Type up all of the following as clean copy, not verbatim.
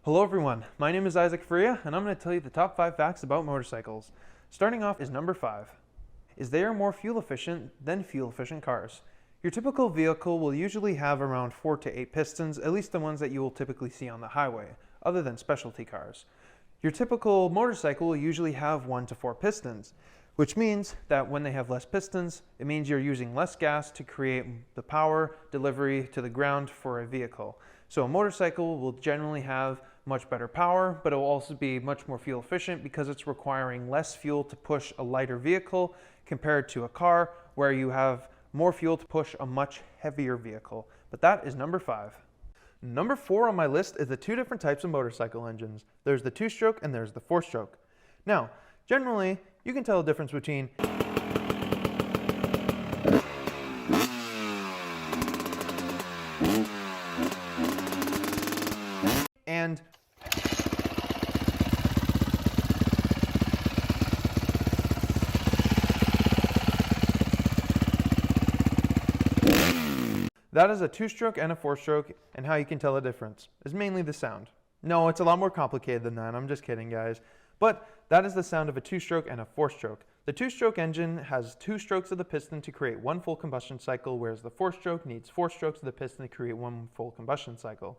Hello everyone, my name is Isaac Faria and I'm going to tell you the top 5 facts about motorcycles. Starting off is number 5, is they are more fuel efficient than fuel efficient cars. Your typical vehicle will usually have around 4 to 8 pistons, at least the ones that you will typically see on the highway, other than specialty cars. Your typical motorcycle will usually have 1 to 4 pistons, which means that when they have less pistons, it means you're using less gas to create the power delivery to the ground for a vehicle. So a motorcycle will generally have much better power, but it will also be much more fuel efficient because it's requiring less fuel to push a lighter vehicle compared to a car where you have more fuel to push a much heavier vehicle. But that is number 5. Number 4 on my list is the 2 different types of motorcycle engines. There's the 2-stroke and there's the 4-stroke. Now, generally, you can tell the difference between and that is a 2-stroke and a 4-stroke, and how you can tell the difference is mainly the sound. No, it's a lot more complicated than that. I'm just kidding, guys. But that is the sound of a 2-stroke and a 4-stroke. The 2-stroke engine has 2 strokes of the piston to create 1 full combustion cycle, whereas the 4-stroke needs 4 strokes of the piston to create 1 full combustion cycle.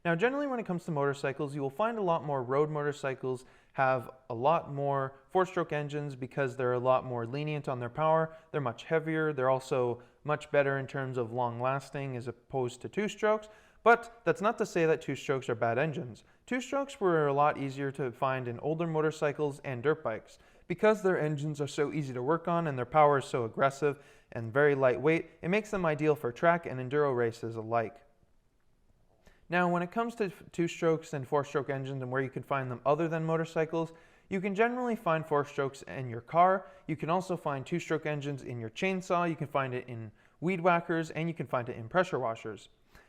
Now, generally when it comes to motorcycles, you will find a lot more road motorcycles have a lot more 4-stroke engines because they're a lot more lenient on their power. They're much heavier. They're also much better in terms of long lasting as opposed to 2-strokes. But that's not to say that 2-strokes are bad engines. 2-strokes were a lot easier to find in older motorcycles and dirt bikes. Because their engines are so easy to work on and their power is so aggressive and very lightweight, it makes them ideal for track and enduro races alike. Now, when it comes to 2-strokes and 4-stroke engines and where you can find them other than motorcycles, you can generally find 4-strokes in your car. You can also find 2-stroke engines in your chainsaw. You can find it in weed whackers, and you can find it in pressure washers.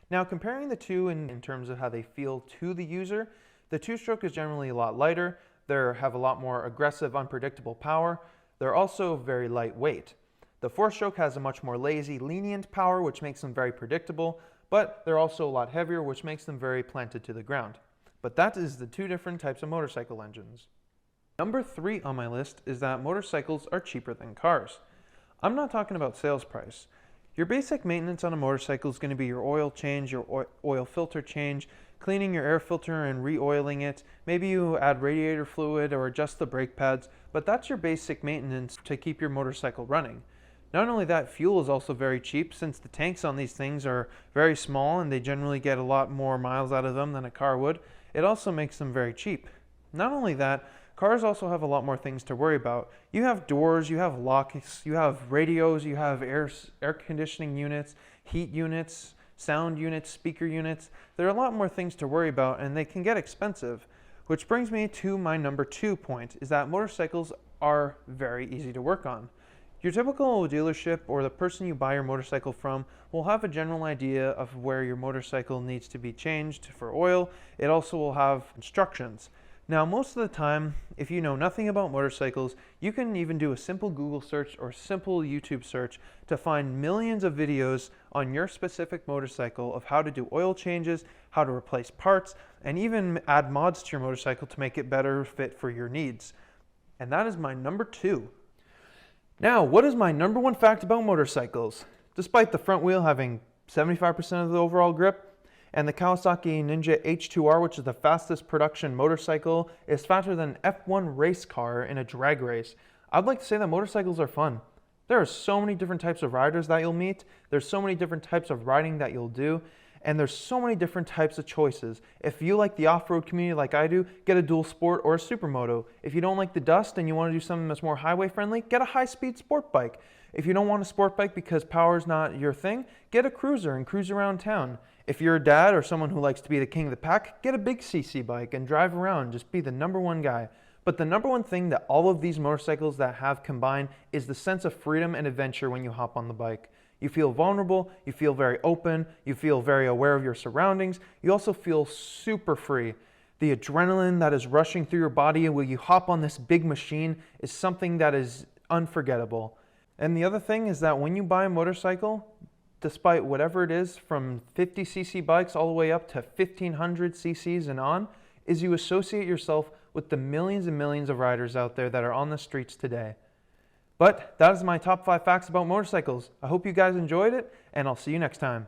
Now, comparing the two in terms of how they feel to the user, the 2-stroke is generally a lot lighter. They have a lot more aggressive, unpredictable power. They're also very lightweight. The 4-stroke has a much more lazy, lenient power, which makes them very predictable, but they're also a lot heavier, which makes them very planted to the ground. But that is the 2 different types of motorcycle engines. Number 3 on my list is that motorcycles are cheaper than cars. I'm not talking about sales price. Your basic maintenance on a motorcycle is going to be your oil change, your oil filter change, cleaning your air filter and re-oiling it. Maybe you add radiator fluid or adjust the brake pads, but that's your basic maintenance to keep your motorcycle running. Not only that, fuel is also very cheap since the tanks on these things are very small and they generally get a lot more miles out of them than a car would. It also makes them very cheap. Not only that, cars also have a lot more things to worry about. You have doors, you have locks, you have radios, you have air conditioning units, heat units, sound units, speaker units. There are a lot more things to worry about and they can get expensive. Which brings me to my number 2 point, is that motorcycles are very easy to work on. Your typical dealership or the person you buy your motorcycle from will have a general idea of where your motorcycle needs to be changed for oil. It also will have instructions. Now, most of the time, if you know nothing about motorcycles, you can even do a simple Google search or simple YouTube search to find millions of videos on your specific motorcycle of how to do oil changes, how to replace parts, and even add mods to your motorcycle to make it better fit for your needs. And that is my number 2. Now, what is my number 1 fact about motorcycles? Despite the front wheel having 75% of the overall grip, and the Kawasaki Ninja H2R, which is the fastest production motorcycle, is faster than an F1 race car in a drag race, I'd like to say that motorcycles are fun. There are so many different types of riders that you'll meet, there's so many different types of riding that you'll do, and there's so many different types of choices. If you like the off-road community like I do, get a dual sport or a supermoto. If you don't like the dust and you want to do something that's more highway friendly, get a high-speed sport bike. If you don't want a sport bike because power's not your thing, get a cruiser and cruise around town. If you're a dad or someone who likes to be the king of the pack, get a big CC bike and drive around, just be the number 1 guy. But the number 1 thing that all of these motorcycles that have combined is the sense of freedom and adventure when you hop on the bike. You feel vulnerable, you feel very open, you feel very aware of your surroundings, you also feel super free. The adrenaline that is rushing through your body when you hop on this big machine is something that is unforgettable. And the other thing is that when you buy a motorcycle, despite whatever it is from 50cc bikes all the way up to 1500 cc's and on, is you associate yourself with the millions and millions of riders out there that are on the streets today. But that is my top 5 facts about motorcycles. I hope you guys enjoyed it, and I'll see you next time.